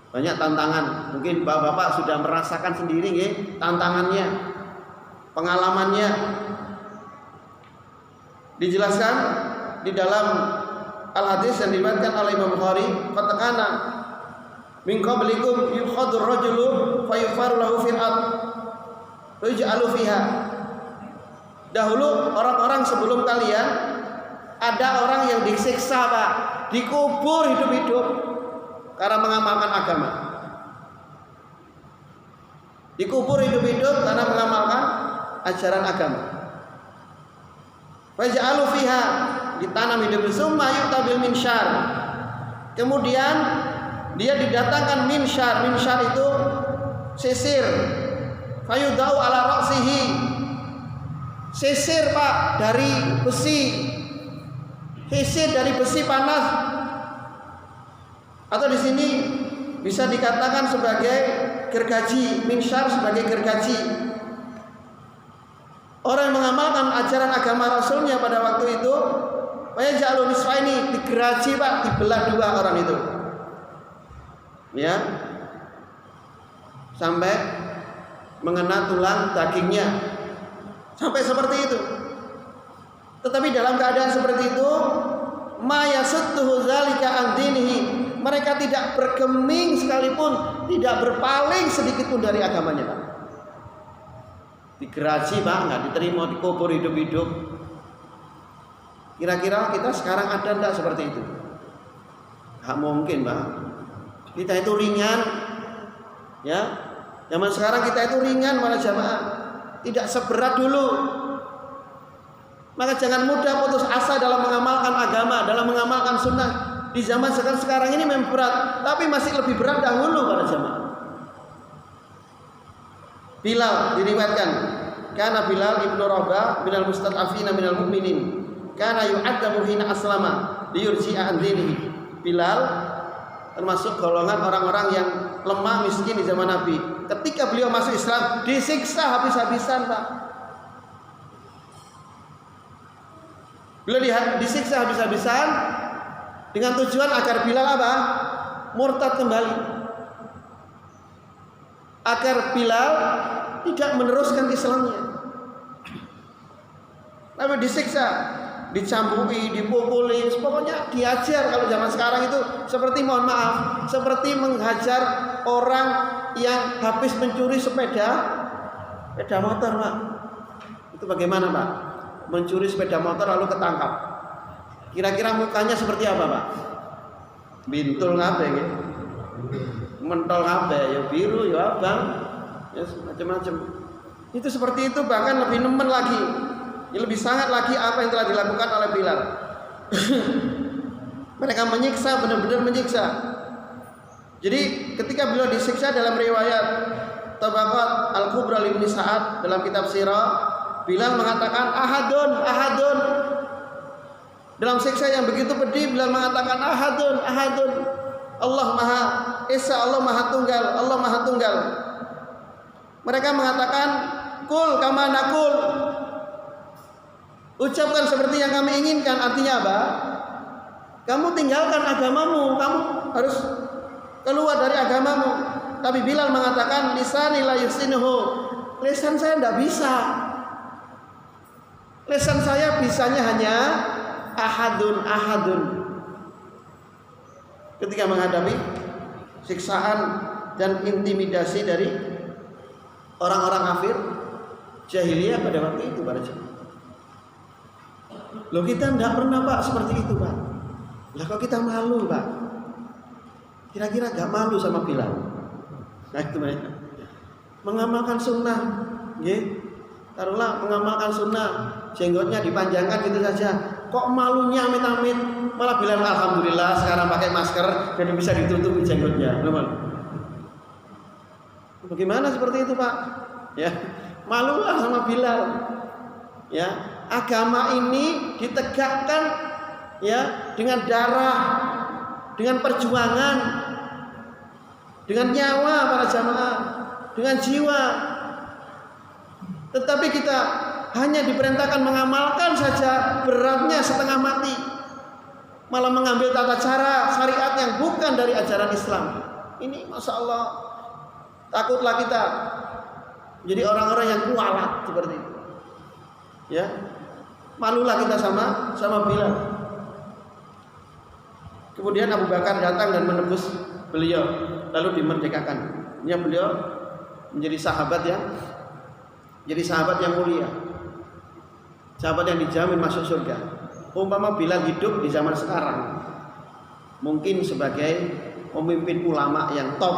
Banyak tantangan. Mungkin bapak-bapak sudah merasakan sendiri, ya, tantangannya, pengalamannya. Dijelaskan di dalam al-hadis yang diriwayatkan oleh Imam Bukhari, "Fatakana min qablikum yukhadur rajulu fayufaru lahu fil ard wa yuj'alu fiha." Dahulu orang-orang sebelum kalian ada orang yang disiksa, Pak, dikubur hidup-hidup karena mengamalkan agama. Dikubur hidup-hidup karena mengamalkan ajaran agama. Wa yuj'alu fiha, ditanam hidup summa yu'tabil minsyar. Kemudian dia didatangkan minsyar. Minsyar itu sisir. Fayudau ala ra'sihi, Sisir Pak dari besi. Sisir dari besi panas. Atau di sini bisa dikatakan sebagai gergaji, minsyar sebagai gergaji. Orang yang mengamalkan ajaran agama Rasulnya pada waktu itu, jalur nisfa ini digeraji Pak, dibelah dua orang itu, ya, sampai mengena tulang dagingnya, sampai seperti itu. Tetapi dalam keadaan seperti itu, ma yasudduhu dzalika an dinihi, mereka tidak bergeming sekalipun, tidak berpaling sedikit pun dari agamanya Pak. Digeraji Pak, nggak diterima, dikubur hidup-hidup. Kira-kira kita sekarang ada enggak seperti itu? Nggak mungkin Pak. Kita itu ringan, ya. Zaman sekarang kita itu ringan para jamaah, tidak seberat dulu. Maka jangan mudah putus asa dalam mengamalkan agama, dalam mengamalkan sunnah. Di zaman sekarang ini memang berat, tapi masih lebih berat dahulu para jamaah. Bilal diriwayatkan, karena Bilal ibnu Rabah minal mustad'afina minal mu'minin, karena yu'adzabu hina aslama liyurji'a an dinihi. Bilal termasuk golongan orang-orang yang lemah miskin di zaman Nabi. Ketika beliau masuk Islam, disiksa habis-habisan Pak. Beliau disiksa habis-habisan dengan tujuan agar Bilal apa? Murtad kembali. Agar Bilal tidak meneruskan Islamnya. Tapi disiksa, dicambui, dipukuli, pokoknya diajar. Kalau zaman sekarang itu seperti, mohon maaf, seperti menghajar orang yang habis mencuri sepeda motor Pak. Itu bagaimana Pak? Mencuri sepeda motor lalu ketangkap. Kira-kira mukanya seperti apa Pak? Bintul kabeh nggih. Mentol kabeh, ya biru, ya abang, ya macam-macam. Itu seperti itu, bahkan lebih nemen lagi. Ya, lebih sangat lagi apa yang telah dilakukan oleh Bilal. Mereka menyiksa, benar-benar menyiksa. Jadi ketika beliau disiksa, dalam riwayat Tabaqat Al-Kubra Ibnu Sa'ad dalam kitab Sirah, Bilal mengatakan ahadun, ahadun. Dalam siksa yang begitu pedih, Bilal mengatakan ahadun, ahadun. Allah Maha Esa, Allah Maha Tunggal, Allah Maha Tunggal. Mereka mengatakan kul kama nakul, ucapkan seperti yang kami inginkan. Artinya apa? Kamu tinggalkan agamamu, kamu harus keluar dari agamamu. Tapi Bilal mengatakan lisani la yusinuhu, lisan saya tidak bisa. Lisan saya bisanya hanya ahadun, ahadun. Ketika menghadapi siksaan dan intimidasi dari orang-orang kafir jahiliyah pada waktu itu para jemaah. Loh, kita tidak pernah Pak seperti itu Pak. Lah kok kita malu Pak? Kira-kira gak malu sama Bilal? Nah itu mereka mengamalkan sunnah, nggih. Taruhlah mengamalkan sunnah, jenggotnya dipanjangkan gitu saja. Kok malunya amit-amit? Malah bilang alhamdulillah sekarang pakai masker dan bisa ditutupi jenggotnya. Bagaimana seperti itu Pak? Ya, malulah sama Bilal. Ya, agama ini ditegakkan ya dengan darah, dengan perjuangan, dengan nyawa para jamaah, dengan jiwa. Tetapi kita hanya diperintahkan mengamalkan saja, beratnya setengah mati. Malah mengambil tata cara syariat yang bukan dari ajaran Islam. Ini Masya Allah, takutlah kita jadi orang-orang yang kualat seperti itu. Ya, malulah kita sama Bilal. Kemudian Abu Bakar datang dan menebus beliau, lalu dimerdekakan. Ini beliau menjadi sahabat yang mulia, sahabat yang dijamin masuk surga. Umpama Bilal hidup di zaman sekarang, mungkin sebagai pemimpin ulama yang top,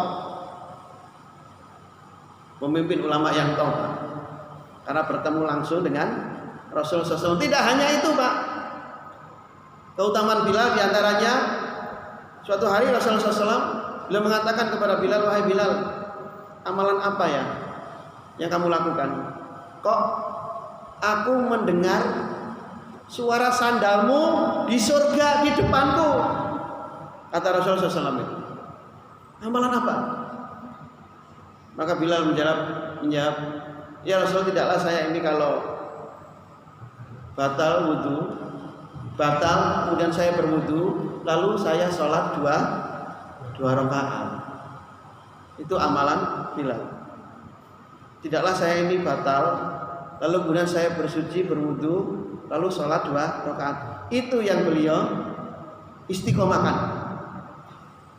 karena bertemu langsung dengan Rasulullah SAW. Tidak hanya itu Pak, keutamaan Bilal diantaranya suatu hari Rasulullah SAW beliau mengatakan kepada Bilal, wahai Bilal, amalan apa ya yang kamu lakukan? Kok aku mendengar suara sandalmu di surga di depanku. Kata Rasulullah SAW. Amalan apa? Maka Bilal menjawab, ya Rasul, tidaklah saya ini kalau batal wudhu, kemudian saya berwudhu, lalu saya sholat dua rakaat. Itu amalan Bilal. Tidaklah saya ini batal, lalu kemudian saya bersuci, berwudhu, lalu sholat 2 rakaat. Itu yang beliau istiqomahkan.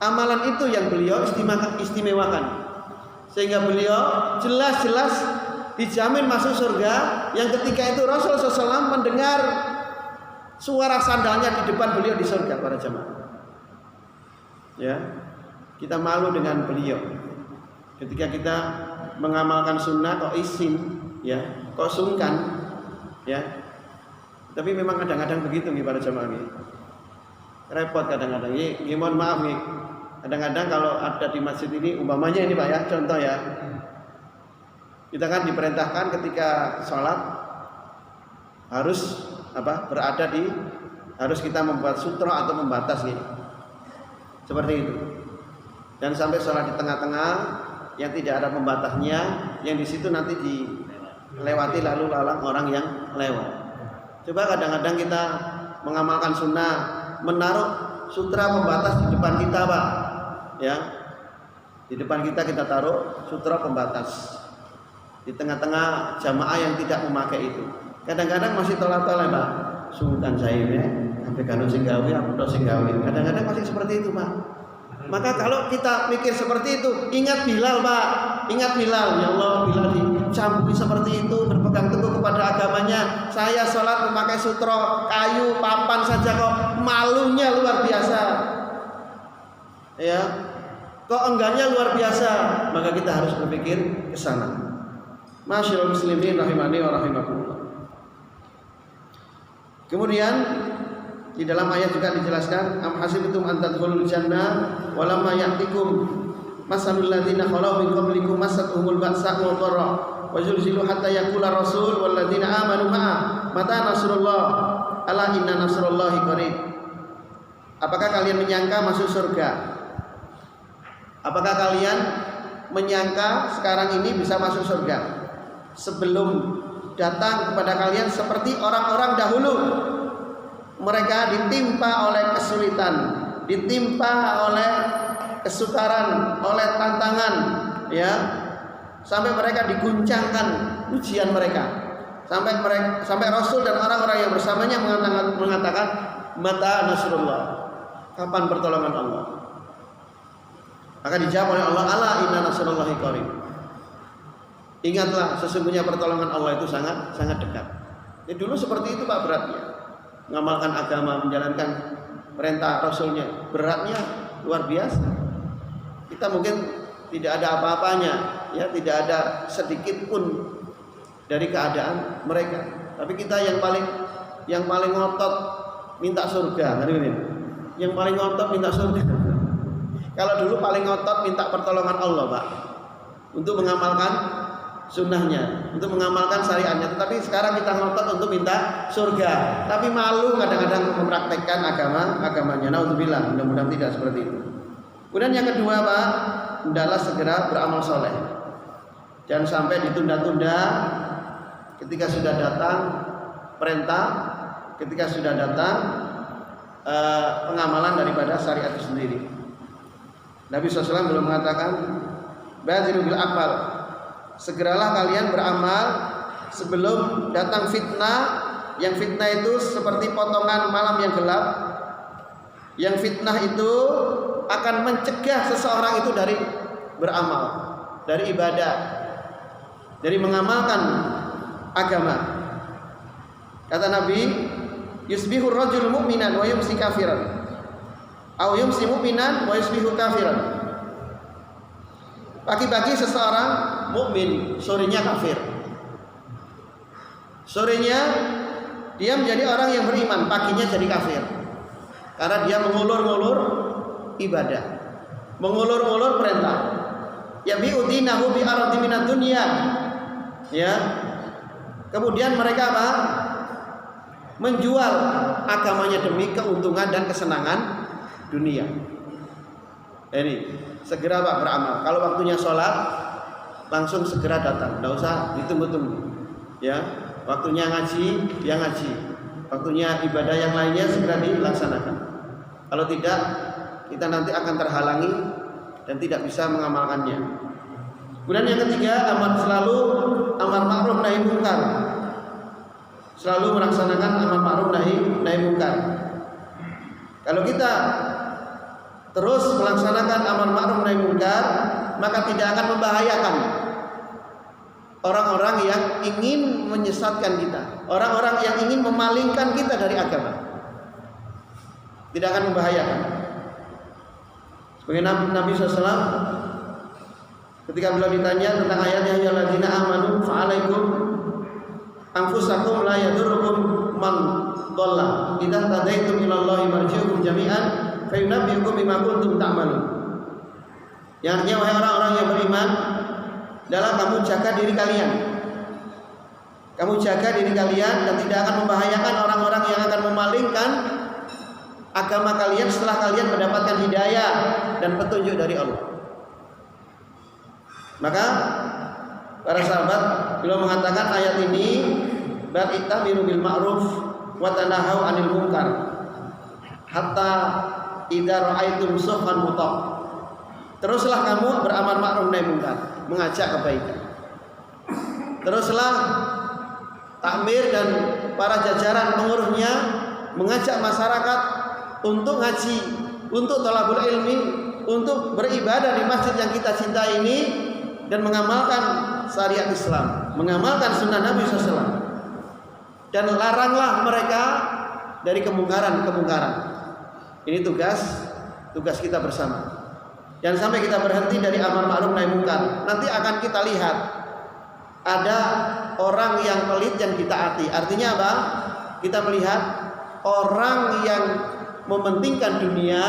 Amalan itu yang beliau istimewakan. Sehingga beliau jelas-jelas dijamin masuk surga. Yang ketika itu Rasulullah SAW mendengar suara sandalnya di depan beliau di surga, para jamaah. Ya, kita malu dengan beliau. Ketika kita mengamalkan sunnah kok isin, ya, kok sungkan, ya. Tapi memang kadang-kadang begitu nih para jamaah nih. Repot kadang-kadang. Mohon maaf nih. Kadang-kadang kalau ada di masjid ini, umpamanya ini Pak ya, contoh ya. Kita kan diperintahkan ketika sholat harus harus kita membuat sutra atau membatas nih. Seperti itu. Dan sampai sholat di tengah-tengah yang tidak ada pembatasnya, yang di situ nanti dilewati lalu lalang orang yang lewat. Coba kadang-kadang kita mengamalkan sunnah, menaruh sutra pembatas di depan kita, Pak. Ya, di depan kita taruh sutra pembatas di tengah-tengah jamaah yang tidak memakai itu. Kadang-kadang masih tolak-tolak, Pak. Sungkan saya ya, sampai kalau singgawi, aku singgawi. Kadang-kadang masih seperti itu, Pak. Maka kalau kita mikir seperti itu, ingat Bilal, Pak. Ingat Bilal, ya Allah, Bilal dicambuk seperti itu, berpegang teguh kepada agamanya. Saya sholat memakai sutra kayu, papan saja kok malunya luar biasa. Ya, kok enggaknya luar biasa. Maka kita harus berpikir ke sana. Masyaallah muslimin rahimani wa rahimakumullah. Kemudian di dalam ayat juga dijelaskan, am hasibtum an tadkhulul jannah wa lamma ya'tikum masalul ladzina khalau min qablikum massatuhumul ba'sa wad dharra wa zulzilu hatta yaqula rasul wal ladzina amanu ma'a mata nasrullah ala inna nasrullahi qarib. Apakah kalian menyangka masuk surga? Apakah kalian menyangka sekarang ini bisa masuk surga sebelum datang kepada kalian seperti orang-orang dahulu? Mereka ditimpa oleh kesulitan, ditimpa oleh kesukaran, oleh tantangan, ya, sampai mereka diguncangkan ujian mereka, sampai Rasul dan orang-orang yang bersamanya mengatakan mata nasrullah, kapan pertolongan Allah? Maka dijawab oleh Allah, ala inna nasrullahi qarib. Ingatlah, sesungguhnya pertolongan Allah itu sangat dekat. Ya, dulu seperti itu Pak beratnya. Mengamalkan agama, menjalankan perintah Rasulnya, beratnya luar biasa. Kita mungkin tidak ada apa-apanya, ya, tidak ada sedikit pun dari keadaan mereka. Tapi kita yang paling ngotot minta surga, kan ini? Yang paling ngotot minta surga. Kalau dulu paling ngotot minta pertolongan Allah, Pak, untuk mengamalkan sunnahnya, untuk mengamalkan syariatnya. Tetapi sekarang kita ngotot untuk minta surga, tapi malu kadang-kadang mempraktekkan agamanya. Naudzubillah, mudah-mudahan tidak seperti itu. Kemudian yang kedua, Pak, hendaklah segera beramal soleh. Jangan sampai ditunda-tunda. Ketika sudah datang perintah, ketika sudah datang pengamalan daripada syariat itu sendiri. Nabi SAW belum mengatakan badziru bil aqwal, segeralah kalian beramal sebelum datang fitnah. Yang fitnah itu seperti potongan malam yang gelap. Yang fitnah itu akan mencegah seseorang itu dari beramal, dari ibadah, dari mengamalkan agama. Kata Nabi, yusbihur rajul mu'minan wa yumsi kafiran, aw yumsi mu'minan wa yusbihu kafiran. Pagi-pagi seseorang mukmin, sorenya kafir. Sorenya dia menjadi orang yang beriman, paginya jadi kafir. Karena dia mengulur-ulur ibadah, mengulur-ulur perintah. Ya bi'udinahu bi ardi minad dunya. Ya. Kemudian mereka apa? Menjual agamanya demi keuntungan dan kesenangan dunia. Ini segera Pak beramal. Kalau waktunya sholat langsung segera datang, tidak usah ditunggu-tunggu. Ya, waktunya ngaji, ya ngaji. Waktunya ibadah yang lainnya segera dilaksanakan. Kalau tidak, kita nanti akan terhalangi dan tidak bisa mengamalkannya. Kemudian yang ketiga, selalu amar ma'ruf nahi munkar. Selalu melaksanakan amar ma'ruf nahi munkar. Kalau kita terus melaksanakan amar ma'ruf nahi munkar, maka tidak akan membahayakan orang-orang yang ingin menyesatkan kita, orang-orang yang ingin memalingkan kita dari agama. Tidak akan membahayakan. Sebagai Nabi SAW ketika beliau ditanya tentang ayatnya ya alladzina amanu fa'alaikum anfusakum la yadurrukum man dhalla idza tadaitum ila Allahi marji'ukum jami'an fa yunabbi'ukum bima kuntum ta'malun. Yang artinya wahai orang-orang yang beriman, dalam kamu jaga diri kalian. Kamu jaga diri kalian dan tidak akan membahayakan orang-orang yang akan memalingkan agama kalian setelah kalian mendapatkan hidayah dan petunjuk dari Allah. Maka para sahabat beliau mengatakan ayat ini bal ittamiru bil ma'ruf wa tanahau 'anil munkar hatta idza ra'aitum suhan muta. Teruslah kamu beramal ma'ruf nahi munkar, mengajak kebaikan. Teruslah takmir dan para jajaran pengurusnya mengajak masyarakat untuk ngaji, untuk thalabul ilmi, untuk beribadah di masjid yang kita cintai ini dan mengamalkan syariat Islam, mengamalkan sunnah Nabi SAW. Dan laranglah mereka dari kemungkaran-kemungkaran. Ini tugas kita bersama. Jangan sampai kita berhenti dari amar ma'ruf nahi munkar. Nanti akan kita lihat ada orang yang pelit yang ditaati. Artinya apa? Kita melihat orang yang mementingkan dunia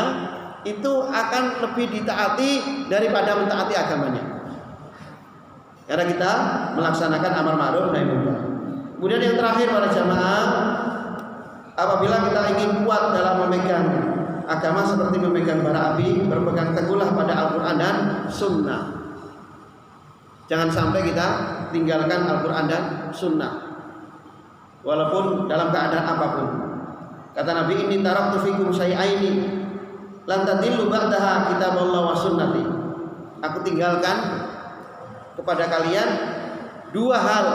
itu akan lebih ditaati daripada mentaati agamanya. Karena kita melaksanakan amar ma'ruf nahi munkar. Kemudian yang terakhir para jamaah, apabila kita ingin kuat dalam memegang agama seperti memegang bara api, berpegang teguhlah pada Al-Quran dan Sunnah. Jangan sampai kita tinggalkan Al-Quran dan Sunnah, walaupun dalam keadaan apapun. Kata Nabi, ini taraktu fikum syai'aini lan tadillu ba'daha kitaballah wa sunnati. Aku tinggalkan kepada kalian dua hal.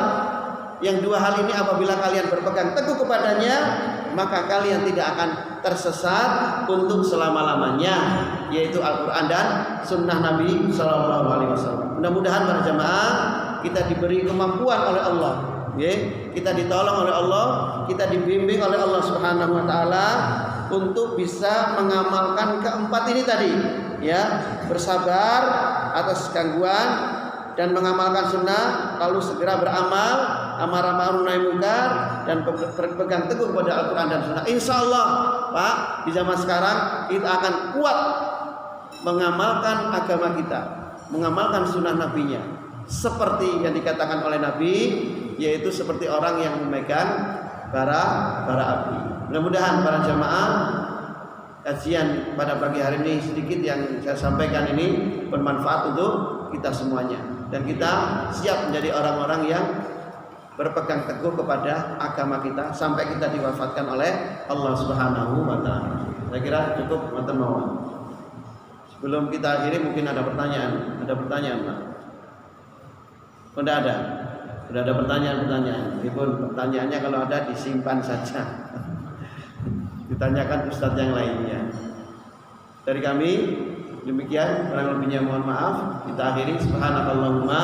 Yang dua hal ini apabila kalian berpegang teguh kepadanya, maka kalian tidak akan tersesat untuk selama-lamanya, yaitu Al-Quran dan Sunnah Nabi SAW. Mudah-mudahan para jamaah kita diberi kemampuan oleh Allah, kita ditolong oleh Allah, kita dibimbing oleh Allah Subhanahu Wa Taala untuk bisa mengamalkan keempat ini tadi, bersabar atas gangguan dan mengamalkan sunnah, lalu segera beramal amar ma'ruf nahi munkar dan berpegang teguh pada Al-Quran dan Sunnah. Insya Allah Pak, di zaman sekarang kita akan kuat mengamalkan agama kita, mengamalkan sunnah Nabi-Nya seperti yang dikatakan oleh Nabi, yaitu seperti orang yang memegang bara api. Mudah-mudahan para jamaah kajian pada pagi hari ini sedikit yang saya sampaikan ini bermanfaat untuk kita semuanya, dan kita siap menjadi orang-orang yang berpegang teguh kepada agama kita sampai kita diwafatkan oleh Allah Subhanahu Wa Taala. Saya kira cukup teman-teman. Sebelum kita akhiri mungkin ada pertanyaan. Ada pertanyaan, Pak? Sudah ada. Sudah ada pertanyaan-pertanyaan. Meskipun pertanyaannya kalau ada disimpan saja. Ditanyakan ustadz yang lainnya. Dari kami demikian, kurang lebihnya mohon maaf. Kita akhiri. Subhanakallahumma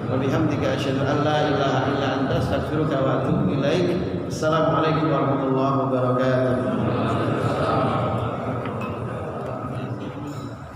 wa bihamdika asyhadu an la ilaha illa anta astaghfiruka wa atubu ilaik. Assalamualaikum warahmatullahi wabarakatuh.